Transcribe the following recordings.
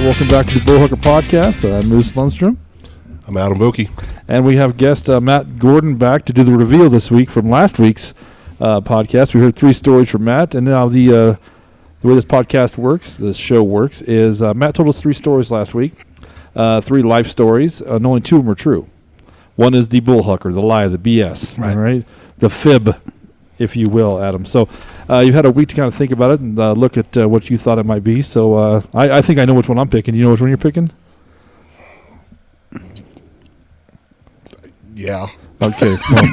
welcome back to the Bullhucker podcast. I'm Moose Lundstrom. I'm Adam Wilkie. And we have guest Matt Gordon back to do the reveal this week from last week's podcast. We heard 3 stories from Matt, and now the way this podcast works, this show works, is Matt told us 3 stories last week, 3 life stories, and only 2 of them are true. One is the Bullhucker, the lie, the BS, right? The fib, if you will, Adam. So you've had a week to kind of think about it and look at what you thought it might be. So I think I know which one I'm picking. You know which one you're picking? Yeah. Okay. Well,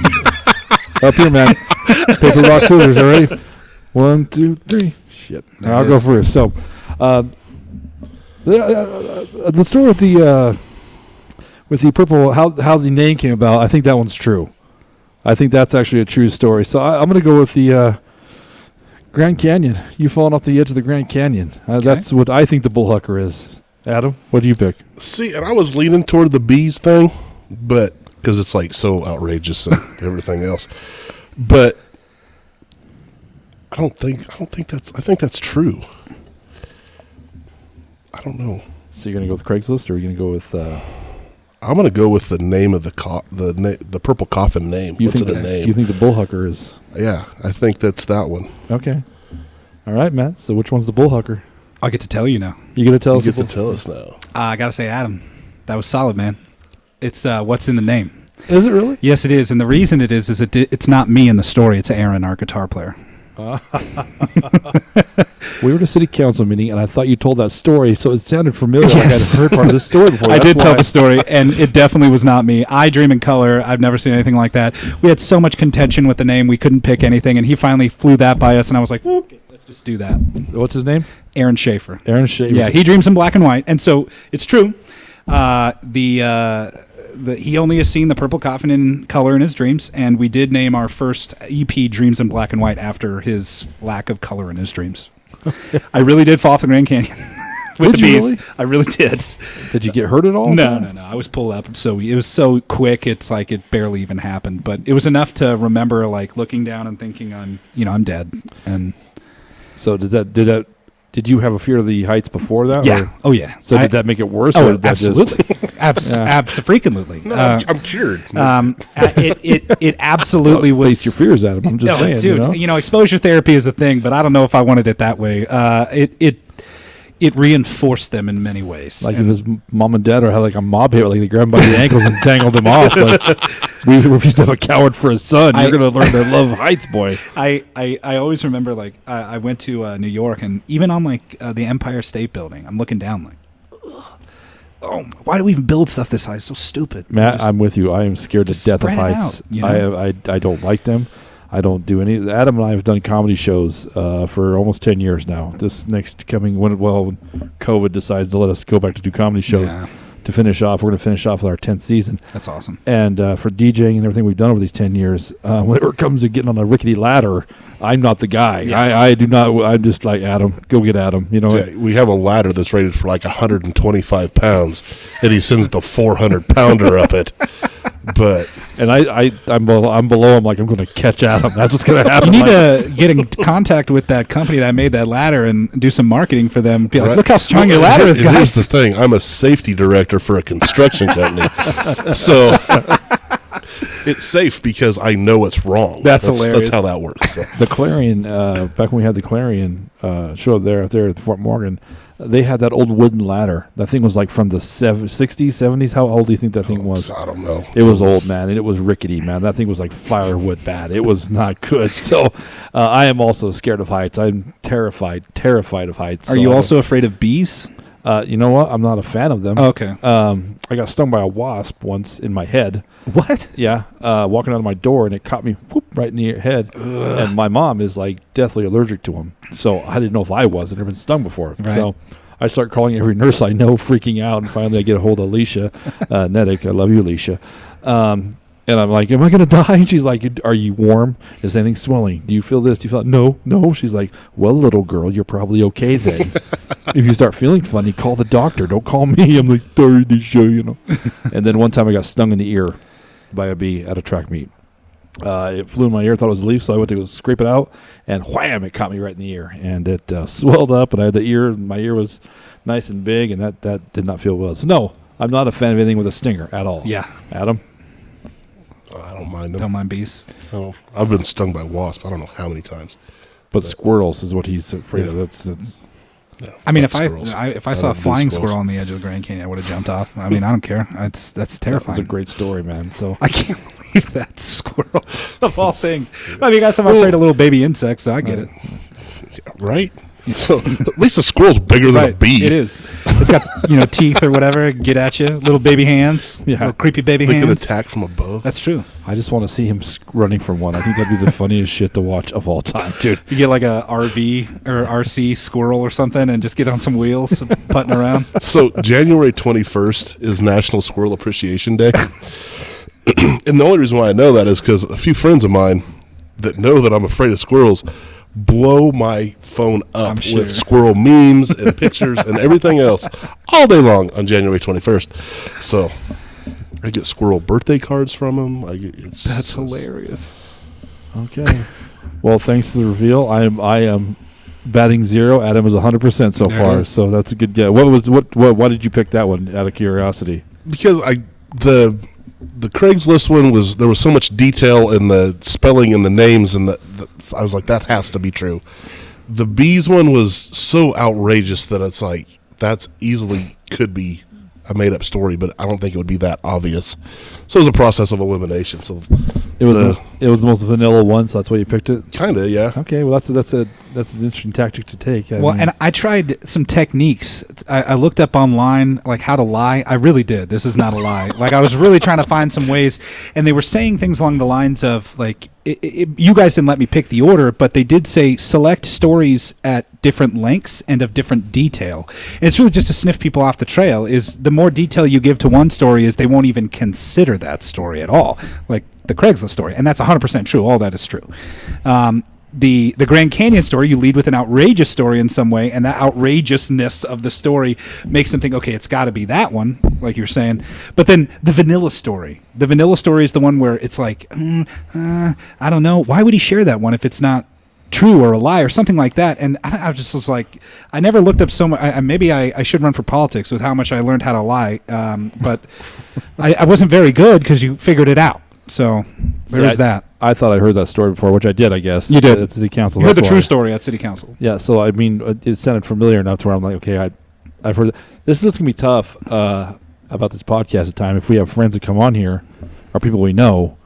up here, man. Paper, rock, scissors. All right. 1, 2, 3. Shit. I'll go first. So the story with the purple, how the name came about, I think that one's true. I think that's actually a true story. So I'm going to go with the Grand Canyon. You falling off the edge of the Grand Canyon. Okay. That's what I think the Bullhucker is. Adam, what do you pick? See, and I was leaning toward the bees thing, but because it's like so outrageous and everything else. But I think that's true. I don't know. So you're going to go with Craigslist, or are you going to go with? I'm going to go with the name of the purple coffin name. You think the Bullhucker is? Yeah, I think that's that one. Okay. All right, Matt. So which one's the Bullhucker? I get to tell you now. You get to tell us. You get to tell us now. I got to say, Adam, that was solid, man. It's what's in the name. Is it really? Yes, it is. And the reason it is it's not me in the story. It's Aaron, our guitar player. We were at a city council meeting, and I thought you told that story, so it sounded familiar. Yes. Like I'd heard part of this story before. I did tell the story, and it definitely was not me. I dream in color. I've never seen anything like that. We had so much contention with the name, we couldn't pick anything, and he finally flew that by us, and I was like, okay, let's just do that. What's his name? Aaron Schaefer. Aaron Schaefer. Yeah, he dreams in black and white, and so it's true. He only has seen the purple coffin in color in his dreams, and we did name our first EP Dreams in Black and White after his lack of color in his dreams. I really did fall off the Grand Canyon with the bees. Really? I really did. Did you get hurt at all? No. I was pulled up, so it was so quick. It's like it barely even happened, but it was enough to remember, like looking down and thinking, I'm dead. And so did you have a fear of the heights before that? Yeah. Or? Oh, yeah. So did that make it worse? Oh, or did absolutely. Abso-freaking-lutely. No, I'm cured. It absolutely was. Face your fears, Adam. I'm just saying. Dude, exposure therapy is a thing, but I don't know if I wanted it that way. It reinforced them in many ways. Like if his mom and dad had like a mob hit, like they grabbed him by the ankles and dangled him off. Like we refused to have a coward for his son. You're going to learn to love heights, boy. I always remember, like, I went to New York, and even on like the Empire State Building, I'm looking down like, oh, why do we even build stuff this high? It's so stupid. Matt, I'm with you. I am scared to death of heights. Out, I don't like them. I don't do any. Adam and I have done comedy shows for almost 10 years now. This next coming, when COVID decides to let us go back to do comedy shows to finish off, we're going to finish off with our 10th season. That's awesome. And for DJing and everything we've done over these 10 years, whenever it comes to getting on a rickety ladder, I'm not the guy. Yeah. I do not. I'm just like, Adam, go get Adam. We have a ladder that's rated for like 125 pounds, and he sends the 400-pounder up it. And I'm below him, like I'm going to catch Adam. That's what's going to happen. You need to get in contact with that company that made that ladder and do some marketing for them. Be like, look how strong your ladder is, guys. Here's the thing. I'm a safety director for a construction company. So it's safe because I know it's wrong. That's hilarious. That's how that works. So. The Clarion, back when we had the Clarion show there at Fort Morgan, they had that old wooden ladder. That thing was like from the 60s, 70s. How old do you think that thing was? I don't know. It was old, man, and it was rickety, man. That thing was like firewood bad. It was not good. So I am also scared of heights. I'm terrified of heights. Are you also afraid of bees? You know what? I'm not a fan of them. Oh, okay. I got stung by a wasp once in my head. What? Yeah. Walking out of my door, and it caught me right in the head. Ugh. And my mom is like deathly allergic to them. So I didn't know if I was. I'd never been stung before. Right. So I start calling every nurse I know, freaking out. And finally I get a hold of Alicia Nedick. I love you, Alicia. And I'm like, am I going to die? And she's like, are you warm? Is anything swelling? Do you feel this? Do you feel that? No. She's like, well, little girl, you're probably okay then. If you start feeling funny, call the doctor. Don't call me. I'm like, sorry, this show, And then one time I got stung in the ear by a bee at a track meet. It flew in my ear. Thought it was a leaf, so I went to go scrape it out, and wham! It caught me right in the ear, and it swelled up. And I had the ear. My ear was nice and big, and that did not feel well. So no, I'm not a fan of anything with a stinger at all. Yeah. Adam. I don't mind them. Don't mind bees. Oh, I've been stung by wasps. I don't know how many times. But squirrels is what he's afraid of. Yeah. That's No, I mean, if squirrels. I saw a love big flying squirrels. squirrel on the edge of the Grand Canyon, I would have jumped off. I mean, I don't care. That's that was terrifying. a great story, man. So I can't believe that squirrels of all things. I mean, I guess I'm afraid of little baby insects, so I get it. Right? So at least a squirrel's bigger than a bee. It is. It's got teeth or whatever. Get at you. Little baby hands. Yeah. Little creepy baby They can hands. attack from above. That's true. I just want to see him running from one. I think that'd be the funniest shit to watch of all time, dude. You get like a RV or RC squirrel or something and just get on some wheels putting around. So January 21st is National Squirrel Appreciation Day. And the only reason why I know that is because a few friends of mine that know that I'm afraid of squirrels blow my phone up I'm sure. with squirrel memes and pictures and everything else all day long on January 21st. So I get squirrel birthday cards from them. That's hilarious. Okay. Well, thanks to the reveal, I am batting 0. Adam is 100% so There it far, is. so that's a good guess. Why did you pick that one out of curiosity? Because the Craigslist one there was so much detail in the spelling and the names, and I was like, that has to be true. The bees one was so outrageous that it's like that's easily could be a made up story, but I don't think it would be that obvious. So it was a process of elimination. So It was the most vanilla one, so that's why you picked it. kinda, yeah. Okay, well that's an interesting tactic to take. I Well, mean, and I tried some techniques. I looked up online, like how to lie. I really did. This is not a lie. Like I was really trying to find some ways, and they were saying things along the lines of like, you guys didn't let me pick the order, but they did say select stories at different lengths and of different detail. And it's really just to sniff people off the trail. Is the more detail you give to one story, is they won't even consider that story at all. Like the Craigslist story, and that's 100% true. All that is true. The Grand Canyon story, you lead with an outrageous story in some way, and that outrageousness of the story makes them think, okay, it's got to be that one, like you're saying. But then the vanilla story is the one where it's like, I don't know, why would he share that one if it's not true or a lie or something like that? And I just was like, I never looked up so much. Maybe I should run for politics with how much I learned how to lie, but I wasn't very good because you figured it out. So there's that. I thought I heard that story before, which I did, I guess. You did. At City Council. You heard the that's true why. story at City Council. Yeah, so I mean, it sounded familiar enough to where I'm like, okay, I've heard. This is going to be tough about this podcast at time if we have friends that come on here or people we know,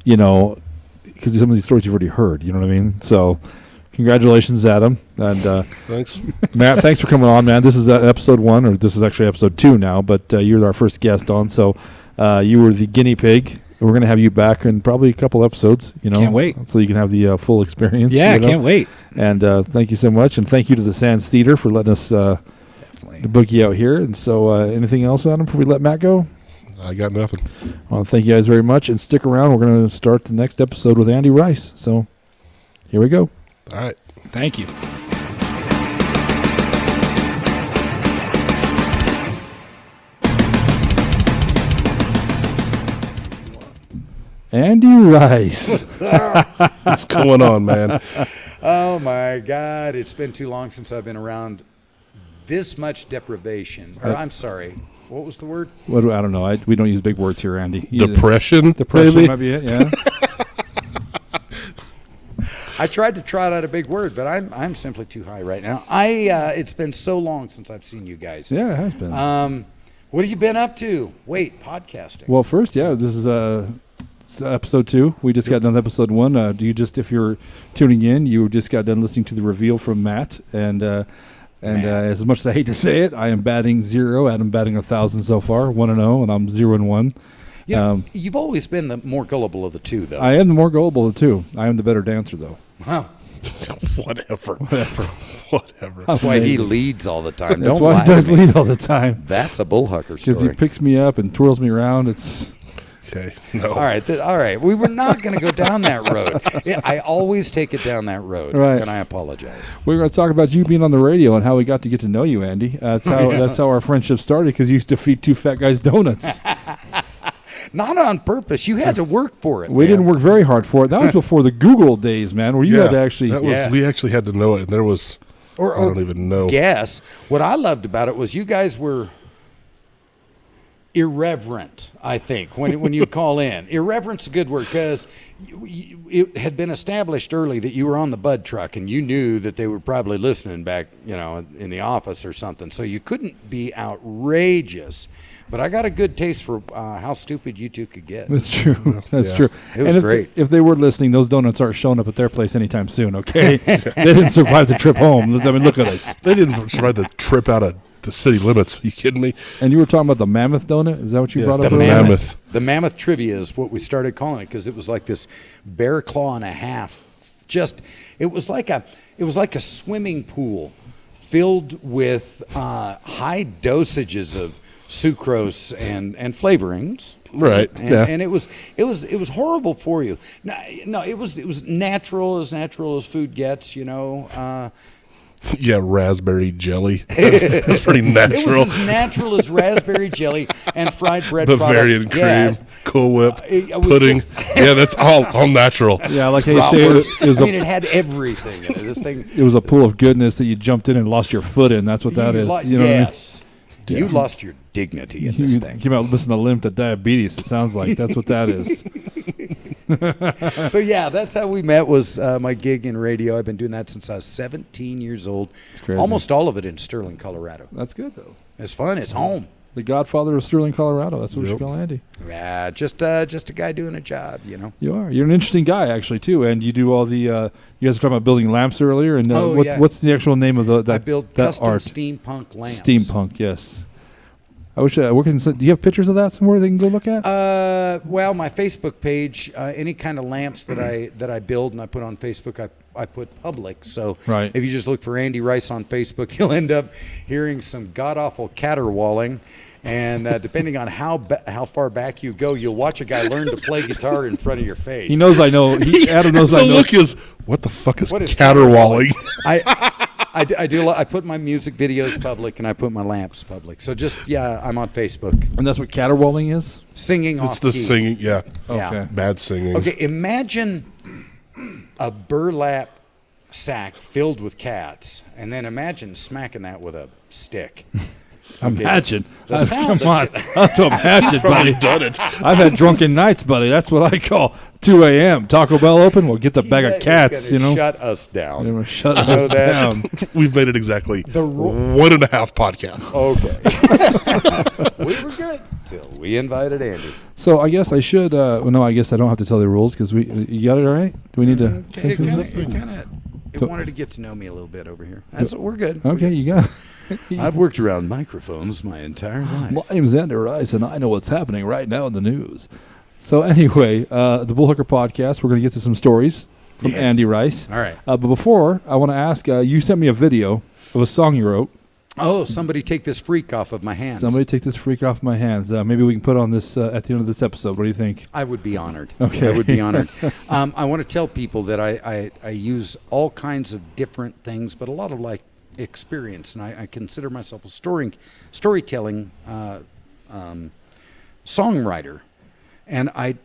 because some of these stories you've already heard. You know what I mean? So, congratulations, Adam, and Thanks. Matt. Thanks for coming on, man. This is episode 1, or this is actually episode 2 now, but you're our first guest on. So, you were the guinea pig. We're going to have you back in probably a couple episodes, Can't wait. so you can have the full experience. Yeah, I can't wait. And thank you so much, and thank you to the Sands Theater for letting us Definitely. book you out here. And so, anything else, Adam, before we let Matt go? I got nothing. Well, thank you guys very much, and stick around. We're going to start the next episode with Andy Rice. So, here we go. All right. Thank you. Andy Rice. What's going on, man? Oh my God! It's been too long since I've been around this much deprivation. Or I'm sorry, what was the word? I don't know. We don't use big words here, Andy. Depression? Depression maybe? might be it. Yeah. I tried to trot out a big word, but I'm simply too high right now. It's been so long since I've seen you guys. Yeah, it has been. What have you been up to? Wait, podcasting. Well, first, this is it's episode 2. We just got done with episode 1. If you're tuning in, you just got done listening to the reveal from Matt, and as much as I hate to say it, I am batting 0. Adam batting 1,000 so far, 1-0, and I'm 0-1. You've always been the more gullible of the two, though. I am the more gullible of the two. I am the better dancer, though. Wow. Whatever. That's why he Amazing. leads all the time. That's Don't why lie he does to me. lead all the time. That's a Bullhucker Because he story. picks me up and twirls me around. It's Okay. No. All right. We were not going to go down that road. I always take it down that road, Right. and I apologize. we're going to talk about you being on the radio and how we got to get to know you, Andy. That's how our friendship started, because you used to feed 2 fat guys donuts. Not on purpose. You had to work for it. We man. didn't work very hard for it. That was before the Google days, man, where you had to actually. That was, we actually had to know it, and there was. I don't even know. Guess what I loved about it was you guys were irreverent. I think when you call in, irreverent's a good word because it had been established early that you were on the Bud truck and you knew that they were probably listening back, in the office or something. So you couldn't be outrageous. But I got a good taste for how stupid you two could get. That's true. That's true. It was great. If they were listening, those donuts aren't showing up at their place anytime soon, okay? They didn't survive the trip home. I mean, look at us. They didn't survive the trip out of the city limits. Are you kidding me? And you were talking about the mammoth donut? Is that what you brought up? The mammoth. The mammoth trivia is what we started calling it because it was like this bear claw and a half. It was like a swimming pool filled with high dosages of sucrose and flavorings, right? And it was horrible for you. No, it was natural as food gets. Yeah, raspberry jelly. That's pretty natural. It was as natural as raspberry jelly and fried bread. Bavarian cream, Cool Whip, pudding. Yeah, that's all natural. Yeah, like they say, it had everything in it. This thing. It was a pool of goodness that you jumped in and lost your foot in. That's what that is. You know yes. What I mean? You lost your dignity in this thing. Came out missing a limb to diabetes. It sounds like that's what that is. So yeah, that's how we met. Was my gig in radio. I've been doing that since I was 17 years old. It's crazy. Almost all of it in Sterling, Colorado. That's good though. It's fun. It's home. The Godfather of Sterling, Colorado. That's what we should call Andy. Yeah, just a guy doing a job. You are. You're an interesting guy actually too, and you do all the. You guys were talking about building lamps earlier, and what's the actual name of that? I build custom art? steampunk lamps. Steampunk, yes. I wish. Do you have pictures of that somewhere they can go look at? Well, my Facebook page, any kind of lamps that I build and I put on Facebook, I put public. So if you just look for Andy Rice on Facebook, you'll end up hearing some god awful caterwauling. And depending on how far back you go, you'll watch a guy learn to play guitar in front of your face. He knows I know. Adam knows I know. The look is, what the fuck is caterwauling? I do. I put my music videos public and I put my lamps public. So I'm on Facebook. And that's what caterwauling is? Singing off key. It's the singing, yeah. Okay. Bad singing. Okay, imagine a burlap sack filled with cats, and then imagine smacking that with a stick. Okay. Imagine. Come on. I have to imagine, buddy. Done it. I've had drunken nights, buddy. That's what I call 2 a.m. Taco Bell open. We'll get the bag of cats, Shut us down. Shut us down. We've made it exactly 1.5 podcasts. Okay. We were good till we invited Andy. So I guess I should. No, I guess I don't have to tell the rules because you got it all right. Do we need to? It wanted to get to know me a little bit over here. We're good. Okay, you got it. I've worked around microphones my entire life. My name's Andy Rice, and I know what's happening right now in the news. So anyway, the Bullhucker podcast, we're going to get to some stories from Andy Rice. All right. But before, I want to ask, you sent me a video of a song you wrote. Oh, somebody take this freak off of my hands. Somebody take this freak off my hands. Maybe we can put on this at the end of this episode. What do you think? I would be honored. Okay. I would be honored. I want to tell people that I use all kinds of different things, but a lot of experience, and I consider myself a storytelling songwriter, and I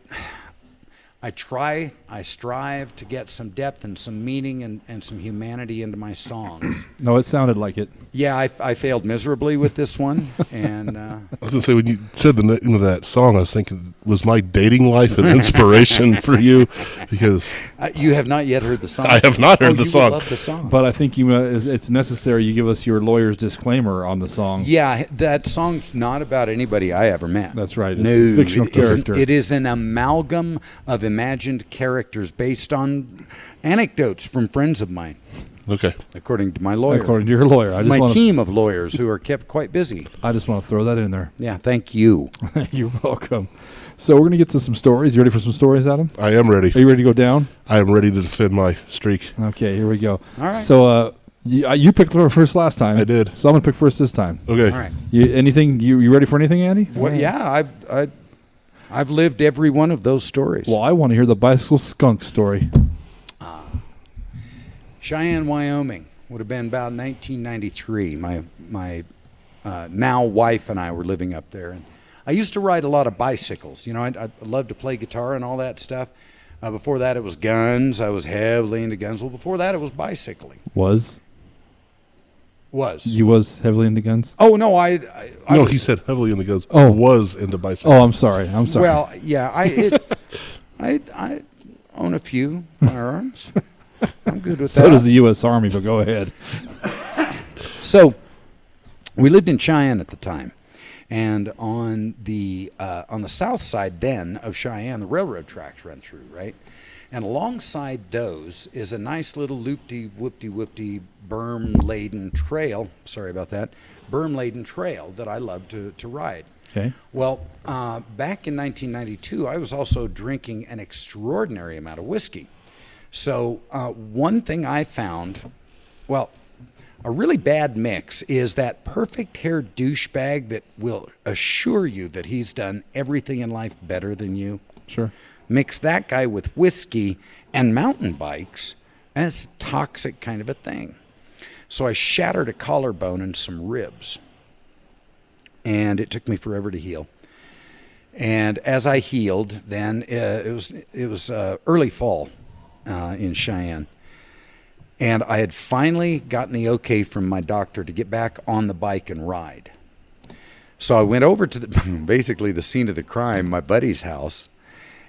strive to get some depth and some meaning and some humanity into my songs. No, it sounded like it. Yeah, I failed miserably with this one, and I was going to say, when you said the name of that song, I was thinking, was my dating life an inspiration for you? Because you have not yet heard the song. I have not heard the song. You love the song. But I think it's necessary you give us your lawyer's disclaimer on the song. Yeah, that song's not about anybody I ever met. That's right. It's a fictional character. It is an amalgam of imagined characters based on anecdotes from friends of mine. Okay. According to my lawyer. According to your lawyer. My team of lawyers who are kept quite busy. I just want to throw that in there. Yeah, thank you. You're welcome. So we're going to get to some stories. You ready for some stories, Adam? I am ready. Are you ready to go down? I am ready to defend my streak. Okay, here we go. All right. So you picked first last time. I did. So I'm going to pick first this time. Okay. All right. You ready for anything, Andy? Well, yeah, I've lived every one of those stories. Well, I want to hear the bicycle skunk story. Cheyenne, Wyoming. Would have been about 1993. My now wife and I were living up there, and I used to ride a lot of bicycles. You know, I love to play guitar and all that stuff. Before that, it was guns. I was heavily into guns. Well, before that, it was bicycling. Was You was heavily into guns? Oh, no, No, was, he said heavily into guns. Oh. Was into bicycles. Oh, I'm sorry. Well, yeah, I own a few firearms. I'm good with that. So does the U.S. Army, but go ahead. So we lived in Cheyenne at the time, and on the south side then of Cheyenne, the railroad tracks run through, right? And alongside those is a nice little loop-de-whoop-de-whoop-de berm-laden trail. Sorry about that. Berm-laden trail that I love to ride. Okay. Well, back in 1992, I was also drinking an extraordinary amount of whiskey. So one thing I found, well, a really bad mix is that perfect-haired douchebag that will assure you that he's done everything in life better than you. Sure. Mix that guy with whiskey and mountain bikes, and it's a toxic kind of a thing. So I shattered a collarbone and some ribs, and it took me forever to heal. And as I healed, then it was early fall in Cheyenne, and I had finally gotten the okay from my doctor to get back on the bike and ride. So I went over to basically the scene of the crime, my buddy's house.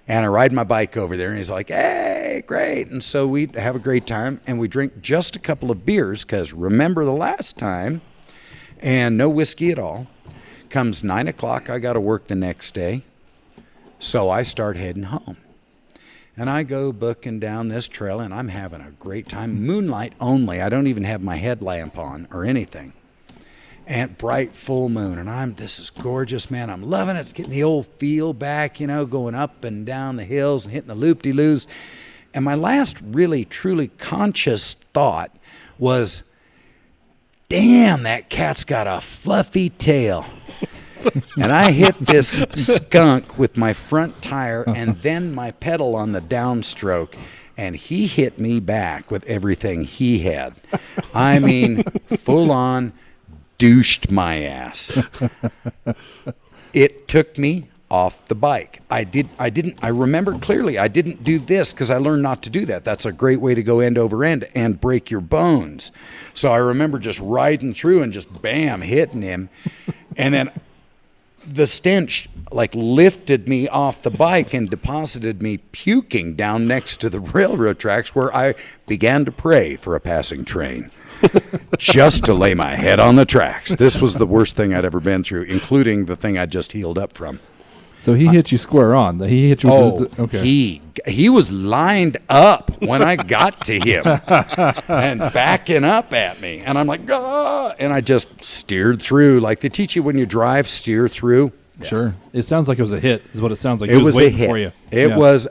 And I ride my bike over there, and he's like, hey, great. And so we have a great time, and we drink just a couple of beers, because remember the last time, and no whiskey at all. Comes 9 o'clock, I got to work the next day. So I start heading home. And I go booking down this trail, and I'm having a great time. Moonlight only. I don't even have my headlamp on or anything. And bright full moon, and this is gorgeous, man. I'm loving it. It's getting the old feel back, you know, going up and down the hills and hitting the loop-de-loos. And my last really, truly conscious thought was, damn, that cat's got a fluffy tail. And I hit this skunk with my front tire and then my pedal on the downstroke. And he hit me back with everything he had. I mean, full on douched my ass. It took me off the bike. I remember clearly I didn't do this because I learned not to do that. That's a great way to go end over end and break your bones. So I remember just riding through and just bam, hitting him. And then the stench like lifted me off the bike and deposited me puking down next to the railroad tracks, where I began to pray for a passing train. Just to lay my head on the tracks. This was the worst thing I'd ever been through, including the thing I just healed up from. So he hit you square on. He hit you with okay. He was lined up when I got to him and backing up at me. And I'm like, ah! And I just steered through. Like they teach you when you drive, steer through. Sure. It sounds like it was a hit, is what it sounds like. It was waiting a hit. For you. It was,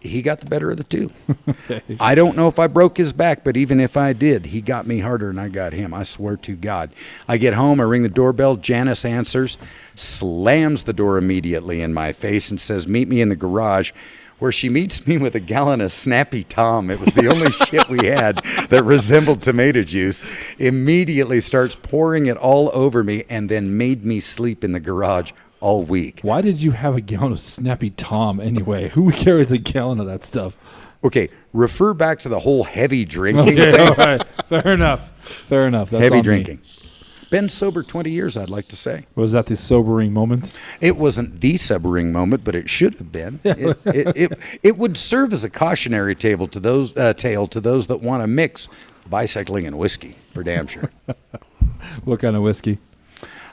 he got the better of the two. Okay. I don't know if I broke his back, but even if I did, he got me harder than I got him. I swear to God. I get home, I ring the doorbell, Janice answers, slams the door immediately in my face and says, meet me in the garage, where she meets me with a gallon of Snappy Tom. It was the only shit we had that resembled tomato juice. Immediately starts pouring it all over me and then made me sleep in the garage all week. Why did you have a gallon of Snappy Tom anyway? Who carries a gallon of that stuff? Okay, refer back to the whole heavy drinking Okay, thing. all right. Fair enough. That's heavy on drinking. Me. Been sober 20 years, I'd like to say. Was that the sobering moment? It wasn't the sobering moment, but it should have been. It would serve as a cautionary tale to those that want to mix bicycling and whiskey, for damn sure. What kind of whiskey?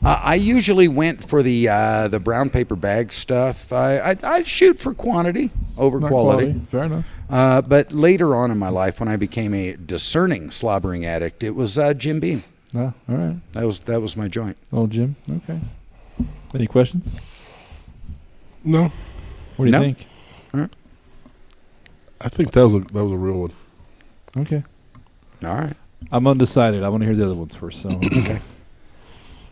I usually went for the brown paper bag stuff. I shoot for quantity over quality. Fair enough. But later on in my life, when I became a discerning slobbering addict, it was Jim Beam. All right. That was my joint. Old Jim. Okay. Any questions? No. What do you think? All right. I think that was a real one. Okay. All right. I'm undecided. I want to hear the other ones first. So Okay.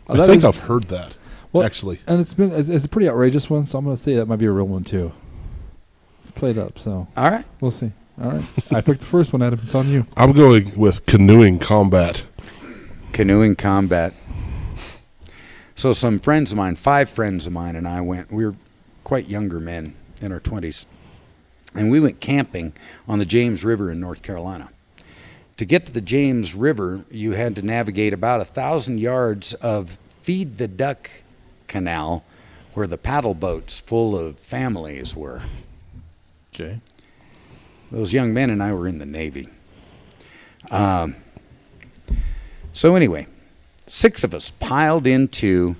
I think I've heard that, actually. And it's a pretty outrageous one, so I'm going to say that might be a real one too. It's played up, so all right. We'll see. All right. I picked the first one, Adam. It's on you. I'm going with canoeing combat. Canoeing combat. So some friends of mine, 5 friends of mine, and I went. We were quite younger men in our 20s, and we went camping on the James River in North Carolina. To get to the James River, you had to navigate about 1,000 yards of Feed the Duck Canal, where the paddle boats full of families were. Okay. Those young men and I were in the Navy. So anyway, 6 of us piled into,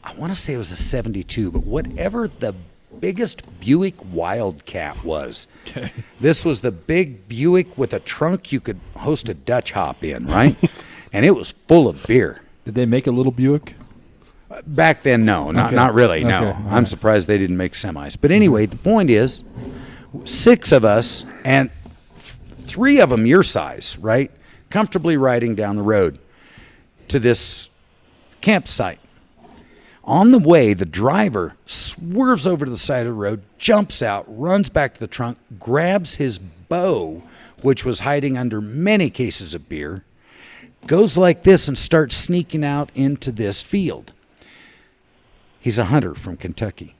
I want to say it was a 72, but whatever the biggest Buick Wildcat was. Okay. This was the big Buick with a trunk you could host a Dutch hop in, right? And it was full of beer. Did they make a little Buick? Back then, no, not really, no. Okay. I'm surprised they didn't make semis. But anyway, the point is, 6 of us, and 3 of them your size, right? Comfortably riding down the road to this campsite. On the way, the driver swerves over to the side of the road, jumps out, runs back to the trunk, grabs his bow, which was hiding under many cases of beer, goes like this and starts sneaking out into this field. He's a hunter from Kentucky.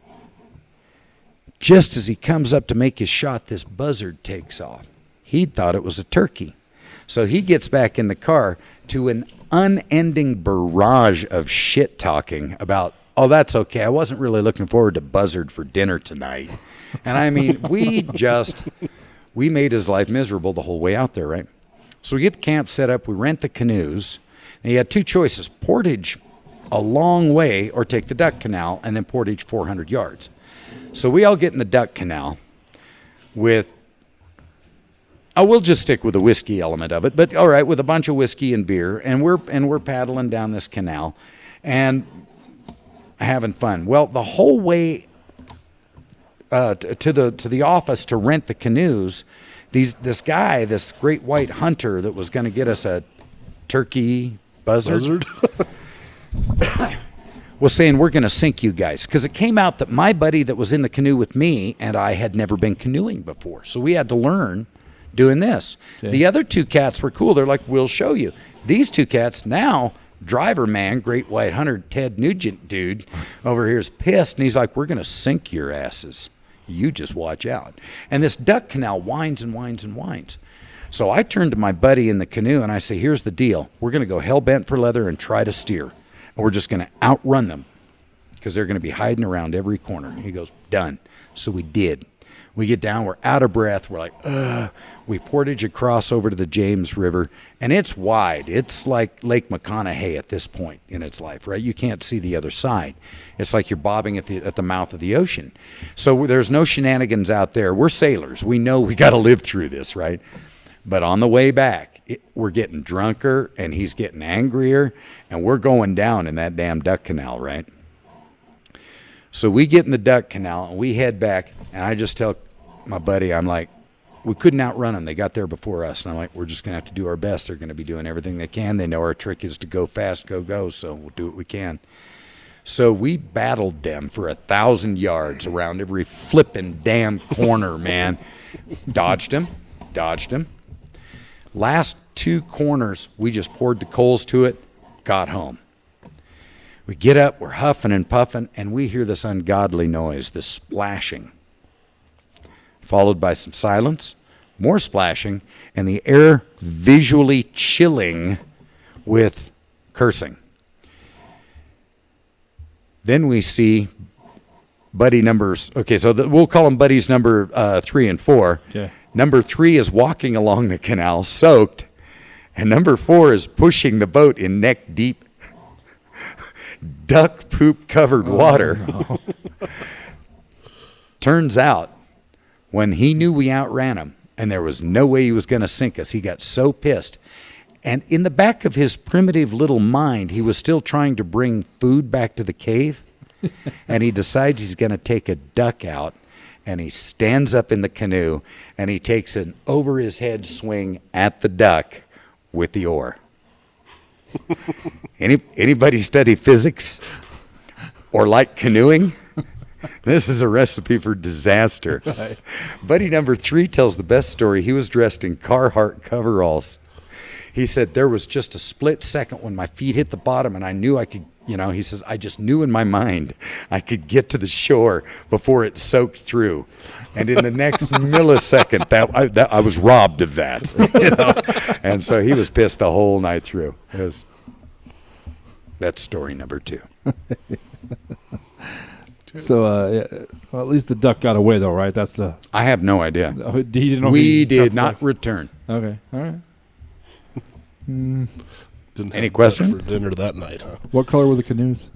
Just as he comes up to make his shot, this buzzard takes off. He thought it was a turkey. So he gets back in the car to an unending barrage of shit talking about, oh, that's okay. I wasn't really looking forward to buzzard for dinner tonight. And I mean, we made his life miserable the whole way out there, right? So we get the camp set up, we rent the canoes, and he had 2 choices, portage a long way or take the duck canal and then portage 400 yards. So we all get in the duck canal with, we'll just stick with the whiskey element of it, but all right, with a bunch of whiskey and beer, and we're paddling down this canal and having fun. Well, the whole way to the office to rent the canoes, this guy, this great white hunter that was going to get us a turkey buzzard? was saying, we're going to sink you guys. Because it came out that my buddy that was in the canoe with me and I had never been canoeing before. So we had to learn doing this. Okay. The other 2 cats were cool. They're like, we'll show you. These 2 cats now, driver man, great white hunter, Ted Nugent dude over here is pissed. And he's like, we're going to sink your asses. You just watch out. And this duck canal winds and winds and winds. So I turned to my buddy in the canoe and I say, here's the deal. We're going to go hell-bent for leather and try to steer. And we're just going to outrun them because they're going to be hiding around every corner. He goes, done. So we did. We get down, we're out of breath. We're like, ugh. We portage across over to the James River, and it's wide. It's like Lake McConaughey at this point in its life, right? You can't see the other side. It's like you're bobbing at the mouth of the ocean. So there's no shenanigans out there. We're sailors. We know we got to live through this, right? But on the way back, we're getting drunker, and he's getting angrier, and we're going down in that damn duck canal, right? So we get in the duck canal, and we head back, and I just tell my buddy, I'm like, we couldn't outrun them. They got there before us. And I'm like, we're just going to have to do our best. They're going to be doing everything they can. They know our trick is to go fast, go. So we'll do what we can. So we battled them for 1,000 yards around every flipping damn corner, man. Dodged them. Last 2 corners, we just poured the coals to it, got home. We get up, we're huffing and puffing, and we hear this ungodly noise, this splashing, followed by some silence, more splashing, and the air visually chilling with cursing. Then we see buddy numbers. Okay, so we'll call them buddies number 3 and 4. Okay. Number 3 is walking along the canal, soaked, and number 4 is pushing the boat in neck-deep duck poop covered water. No. Turns out, when he knew we outran him and there was no way he was going to sink us, he got so pissed. And in the back of his primitive little mind, he was still trying to bring food back to the cave. And he decides he's going to take a duck out, and he stands up in the canoe and he takes an over his head swing at the duck with the oar. Anybody study physics or like canoeing? This is a recipe for disaster. Right. Buddy number 3 tells the best story. He was dressed in Carhartt coveralls. he said, there was just a split second when my feet hit the bottom and I knew I could, he says, I just knew in my mind I could get to the shore before it soaked through. And in the next millisecond, I was robbed of that. And so he was pissed the whole night through. That's story number 2. So, well, at least the duck got away, though, right? That's the. I have no idea. He didn't know we did not return. Okay, all right. Didn't Any have question? for dinner that night, huh? What color were the canoes?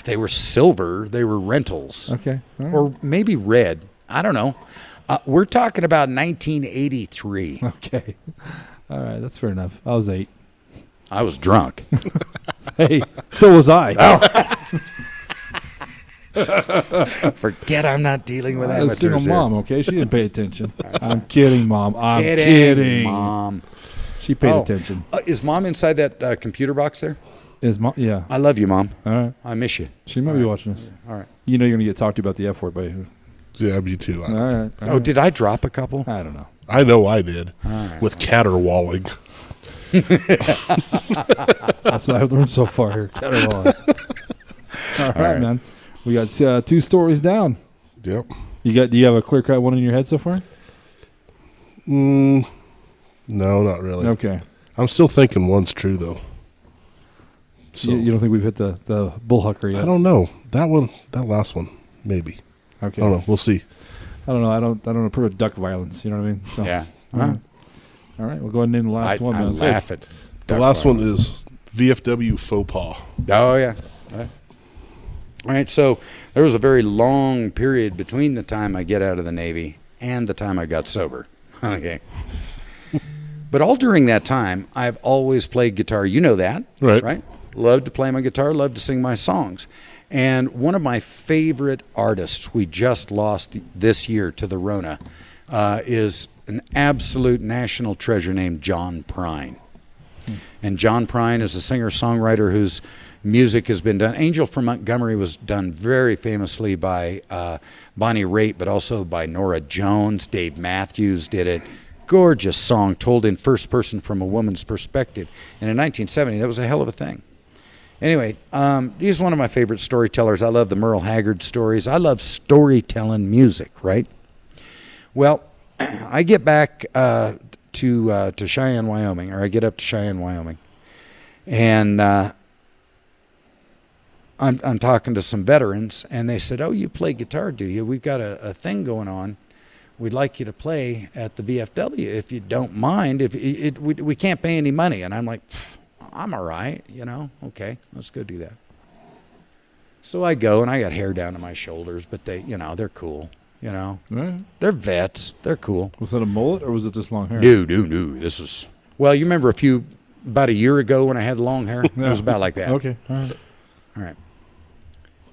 They were silver. They were rentals. Okay, all right. Or maybe red. I don't know. We're talking about 1983. Okay, all right. That's fair enough. I was 8. I was drunk. Hey, so was I. Forget I'm not dealing with I was a single amateurs here. mom. Okay, she didn't pay attention. I'm kidding, Mom. I'm Kidding, kidding. Mom. She paid attention. Is Mom inside that computer box there? Is Mom? Yeah. I love you, Mom. All right. I miss you. She might be watching this. All right. You know you're gonna get talked to about the F word by who? Yeah, me too. All right. Oh, did I drop a couple? I don't know. I know I did. right. With caterwauling. That's what I've learned so far here. All right, man. We got 2 stories down. Yep. Do you have a clear cut one in your head so far? No, not really. Okay. I'm still thinking one's true though. So You don't think we've hit the bullhucker yet? I don't know. That last one, maybe. Okay. I don't know. We'll see. I don't know. I don't approve of duck violence. You know what I mean? So, Yeah. All right. We'll go ahead and name the last one. I man. laugh at The duck last one violence. is VFW faux pas. Oh, yeah. All right, so there was a very long period between the time I get out of the Navy and the time I got sober. Okay. But all during that time, I've always played guitar. You know that, Right. Loved to play my guitar, loved to sing my songs. And one of my favorite artists we just lost this year to the Rona is an absolute national treasure named John Prine. And John Prine is a singer-songwriter whose music has been done. Angel from Montgomery was done very famously by Bonnie Raitt, but also by Norah Jones. Dave Matthews did it. Gorgeous song told in first person from a woman's perspective. And in 1970, that was a hell of a thing. Anyway, he's one of my favorite storytellers. I love the Merle Haggard stories. I love storytelling music, right? Well, I get back to Cheyenne, Wyoming, or I get up to Cheyenne, Wyoming, and I'm talking to some veterans, and they said, "Oh, you play guitar, do you? We've got a thing going on. We'd like you to play at the VFW if you don't mind. We can't pay any money." And I'm like, "I'm all right, Okay, let's go do that." So I go, and I got hair down to my shoulders, but they're cool. Right. They're vets. They're cool. Was that a mullet or was it just long hair? No. This is, well, you remember about a year ago when I had long hair? It was about like that. Okay. All right.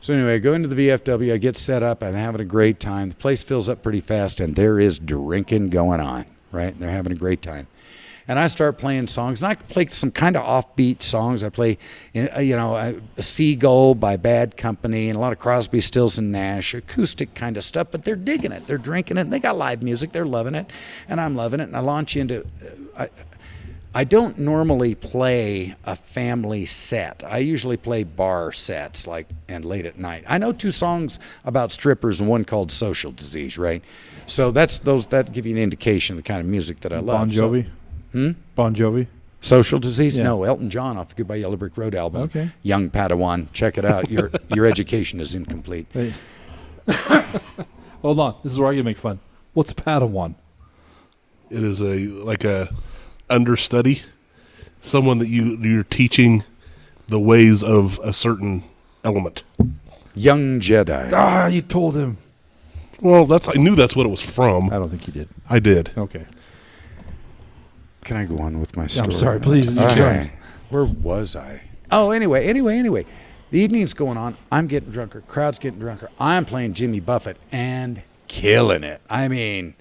So anyway, I go into the VFW. I get set up. I'm having a great time. The place fills up pretty fast, and there is drinking going on, right? They're having a great time. And I start playing songs, and I play some kind of offbeat songs. I play, a Seagull by Bad Company and a lot of Crosby, Stills, and Nash, acoustic kind of stuff, but they're digging it. They're drinking it. And they got live music. They're loving it, and I'm loving it. And I launch into I don't normally play a family set. I usually play bar sets, and late at night. I know 2 songs about strippers and one called Social Disease, right? So that give you an indication of the kind of music that I love. Bon Jovi? Bon Jovi? Social Disease? Yeah. No, Elton John off the Goodbye Yellow Brick Road album. Okay. Young Padawan. Check it out. Your education is incomplete. Hey. Hold on. This is where I get to make fun. What's Padawan? It is a understudy, someone that you're teaching the ways of a certain element. Young Jedi. You told him. Well, I knew that's what it was from. I don't think you did. I did. Okay. Can I go on with my story? I'm sorry, please. Okay. Where was I? Oh, anyway. The evening's going on. I'm getting drunker. Crowd's getting drunker. I'm playing Jimmy Buffett and killing it. I mean,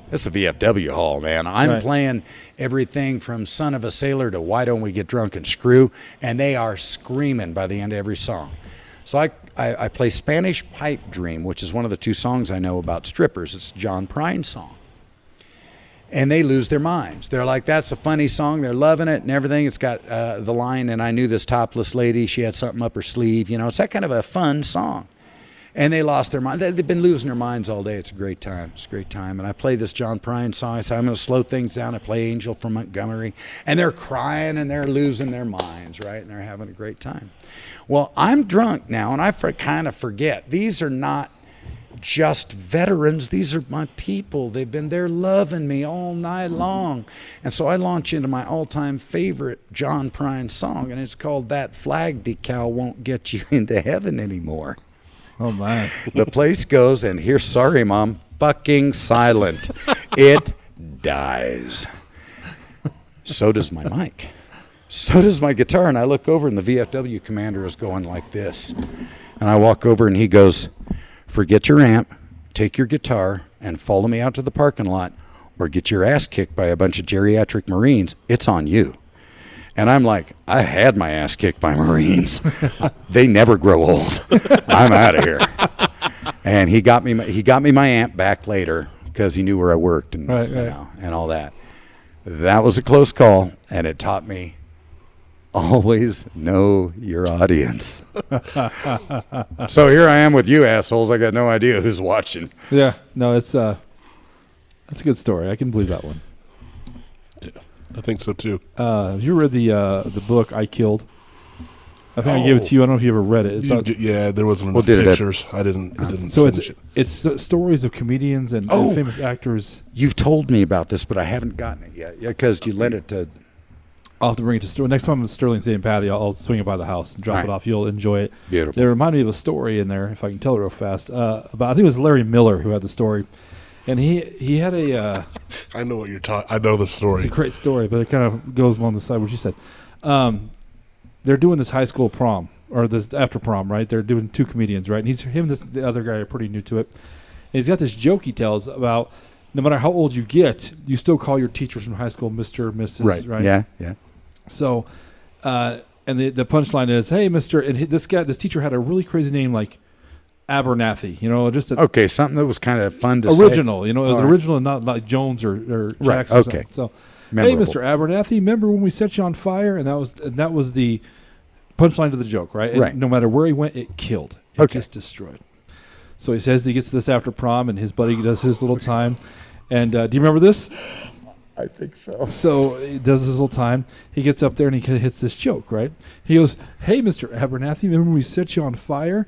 this is a VFW hall, man. I'm playing everything from Son of a Sailor to Why Don't We Get Drunk and Screw, and they are screaming by the end of every song. So I play Spanish Pipe Dream, which is one of the 2 songs I know about strippers. It's a John Prine song. and they lose their minds. They're like, that's a funny song. They're loving it and everything. It's got the line, and I knew this topless lady. She had something up her sleeve. You know, it's that kind of a fun song. And they lost their mind. They've been losing their minds all day. It's a great time. It's a great time. And I play this John Prine song. I say, I'm going to slow things down. I play Angel from Montgomery. And they're crying and they're losing their minds, right? And they're having a great time. Well, I'm drunk now, and I kind of forget. These are not just veterans. These are my people. They've been there loving me all night long. And so I launch into my all-time favorite John Prine song, and it's called That Flag Decal Won't Get You Into Heaven Anymore. Oh, my. The place goes, and here's, sorry, Mom, fucking silent. It dies. So does my mic. So does my guitar. And I look over, and the VFW commander is going like this. And I walk over, and he goes, forget your amp, take your guitar, and follow me out to the parking lot, or get your ass kicked by a bunch of geriatric Marines. It's on you. And I'm like, I had my ass kicked by Marines. They never grow old. I'm out of here. And he got me my amp back later because he knew where I worked and right. You know, and all that. That was a close call, and it taught me always know your audience. So here I am with you assholes. I got no idea who's watching. Yeah, no, that's a good story. I can believe that one. I think so too. Have you read the book I Killed? I think I gave it to you. I don't know if you ever read it. Yeah, there wasn't enough pictures. I didn't so finish it. It's stories of comedians and famous actors. You've told me about this, but I haven't gotten it yet. Yeah, because you lent it to. I'll have to bring it to Sterling. Next time I'm in Sterling St. Patty, I'll swing it by the house and drop it off. You'll enjoy it. Beautiful. They remind me of a story in there, if I can tell it real fast, about, I think it was Larry Miller who had the story. And he had a... I know what you're talking... I know the story. It's a great story, but it kind of goes along the side what you said. They're doing this high school prom, or this after prom, right? They're doing two comedians, right? And the other guy are pretty new to it. And he's got this joke he tells about no matter how old you get, you still call your teachers from high school Mr., Mrs., right? Yeah. So, and the punchline is, hey, Mr., and this teacher had a really crazy name like Abernathy, just something that was kind of fun to original, say. It was original and not like Jones or Jackson. Right, or okay. So, Memorable. Hey, Mr. Abernathy, remember when we set you on fire? And that was the punchline to the joke, right? And right. No matter where he went, it killed. It just destroyed. So he says he gets to this after prom, and his buddy does his little time. And do you remember this? I think so. So he does his little time. He gets up there and he hits this joke, right? He goes, hey, Mr. Abernathy, remember when we set you on fire?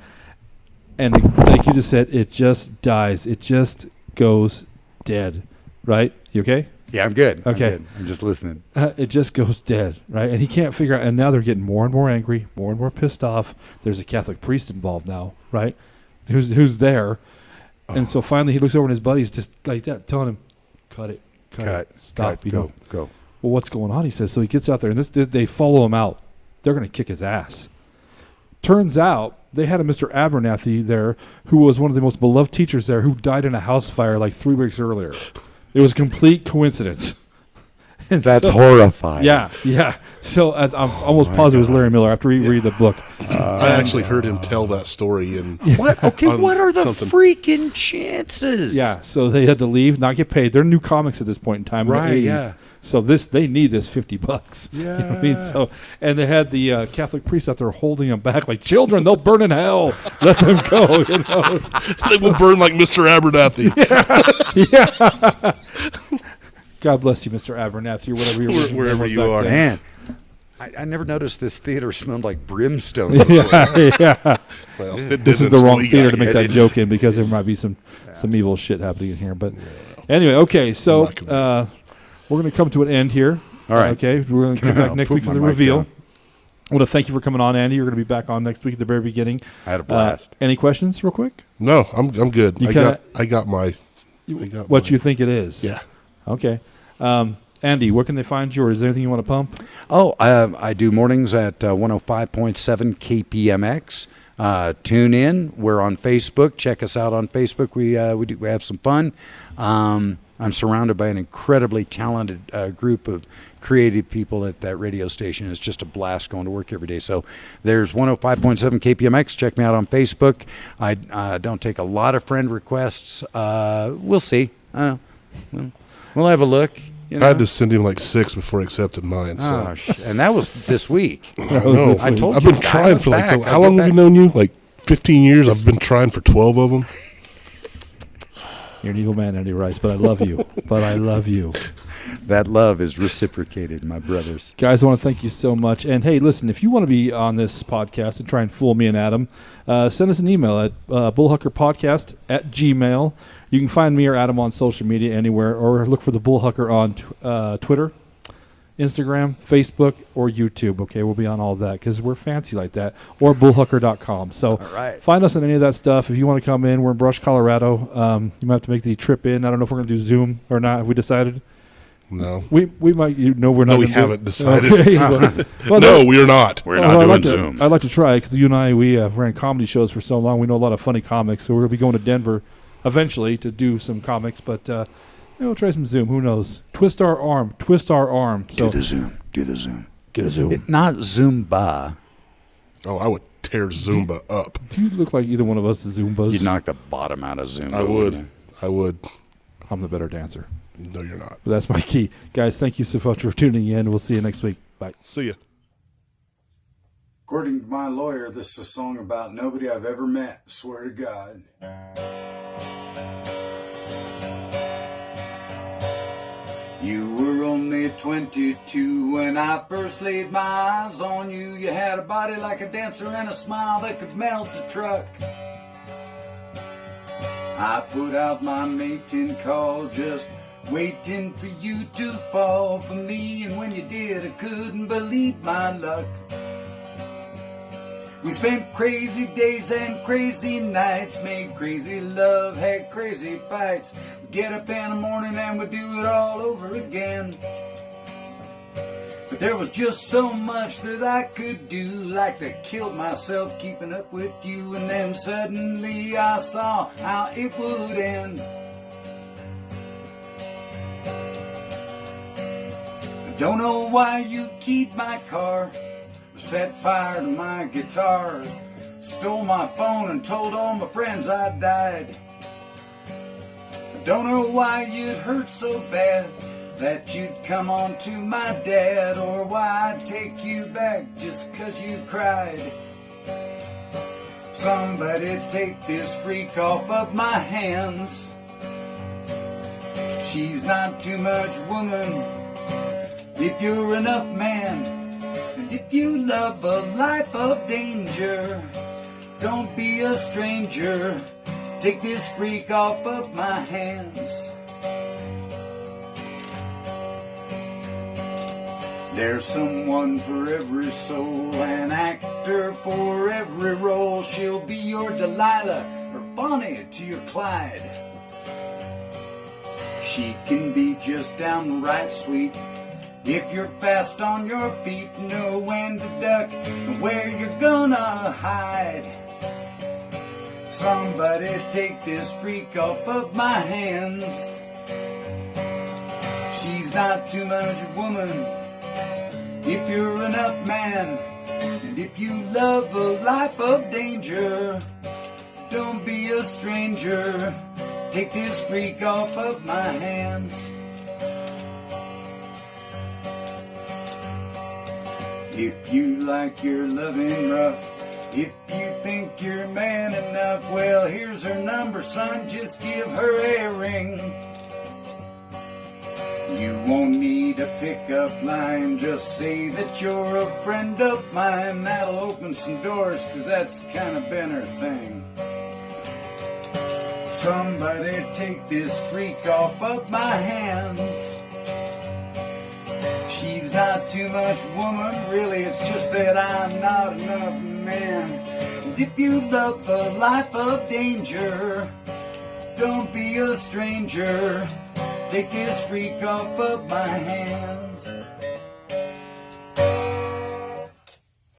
And like you just said, it just dies. It just goes dead, right? You okay? Yeah, I'm good. Okay. I'm just listening. It just goes dead, right? And he can't figure out. And now they're getting more and more angry, more and more pissed off. There's a Catholic priest involved now, right? Who's there? And so finally he looks over and his buddy's just like that, telling him, cut it, stop, go. Well, what's going on? He says. So he gets out there, and they follow him out. They're going to kick his ass. Turns out they had a Mr. Abernathy there who was one of the most beloved teachers there who died in a house fire like 3 weeks earlier. It was a complete coincidence. And that's horrifying. Yeah. So I'm almost positive it was Larry Miller after you read the book. I actually heard him tell that story. What? Okay, what are the freaking chances? Yeah, so they had to leave, not get paid. They're new comics at this point in time. Right, in the 80s. yeah. So they need this $50. Yeah. You know what I mean? So, and they had the Catholic priest out there holding them back like, children, they'll burn in hell. Let them go. They will burn like Mr. Abernathy. Yeah. God bless you, Mr. Abernathy, or whatever wherever you are. Man, I never noticed this theater smelled like brimstone. Yeah. Well, this is the wrong theater to make that joke in because there might be some evil shit happening in here. But anyway, okay, so we're going to come to an end here. All right. Okay, we're going to come back next week for the reveal. I want to thank you for coming on, Andy. You're going to be back on next week at the very beginning. I had a blast. Any questions real quick? No, I'm good. I got what you think it is. Yeah. Okay. Andy, where can they find you, or is there anything you want to pump? Oh, I do mornings at 105.7 KPMX. Tune in. We're on Facebook. Check us out on Facebook. We have some fun. I'm surrounded by an incredibly talented group of creative people at that radio station. It's just a blast going to work every day. So there's 105.7 KPMX. Check me out on Facebook. I don't take a lot of friend requests. We'll see. We'll have a look. I had to send him like 6 before he accepted mine. So. And that was this week. I told I've you. been trying for back. how long have you known you? Like 15 years. I've been trying for 12 of them. You're an evil man, Andy Rice, but I love you. That love is reciprocated, my brothers. Guys, I want to thank you so much. And, hey, listen, if you want to be on this podcast and try and fool me and Adam, send us an email at bullhuckerpodcast@gmail.com. You can find me or Adam on social media anywhere, or look for the Bullhucker on Twitter, Instagram, Facebook, or YouTube. Okay, we'll be on all that because we're fancy like that. Or bullhucker.com. So find us on any of that stuff. If you want to come in, we're in Brush, Colorado. You might have to make the trip in. I don't know if we're going to do Zoom or not. Have we decided? No. We might. We're not. No, we haven't decided. Okay. Well, no, we are not. We're not doing Zoom. I'd like to try because you and I, we ran comedy shows for so long. We know a lot of funny comics. So we're going to be going to Denver eventually to do some comics, but we'll try some Zoom. Who knows? Twist our arm. So Do the Zoom. Get a Zoom. Not Zumba. Oh, I would tear Zumba up. Do you look like either one of us is Zumbas? You'd knock the bottom out of Zumba. I would. I'm the better dancer. No, you're not. But that's my key. Guys, thank you so much for tuning in. We'll see you next week. Bye. See ya. According to my lawyer, this is a song about nobody I've ever met. Swear to God. You were only 22 when I first laid my eyes on you. You had a body like a dancer and a smile that could melt a truck. I put out my mating call just waiting for you to fall for me. And when you did, I couldn't believe my luck. We spent crazy days and crazy nights, made crazy love, had crazy fights. We'd get up in the morning and we'd do it all over again. But there was just so much that I could do, like to kill myself keeping up with you. And then suddenly I saw how it would end. I don't know why you keyed my car, set fire to my guitar, stole my phone and told all my friends I died. I don't know why you'd hurt so bad that you'd come on to my dad, or why I'd take you back just 'cause you cried. Somebody take this freak off of my hands. She's not too much woman if you're enough man. And if you love a life of danger, don't be a stranger. Take this freak off of my hands. There's someone for every soul, an actor for every role. She'll be your Delilah, or Bonnie to your Clyde. She can be just downright sweet if you're fast on your feet, know when to duck and where you're gonna hide. Somebody take this freak off of my hands. She's not too much woman if you're enough man. And if you love a life of danger, don't be a stranger. Take this freak off of my hands. If you like your loving rough, if you think you're man enough, well, here's her number, son, just give her a ring. You won't need a pickup line, just say that you're a friend of mine. That'll open some doors, 'cause that's kind of been her thing. Somebody take this freak off of my hands. She's not too much woman, really, it's just that I'm not enough man. And if you love a life of danger, don't be a stranger. Take this freak off of my hands.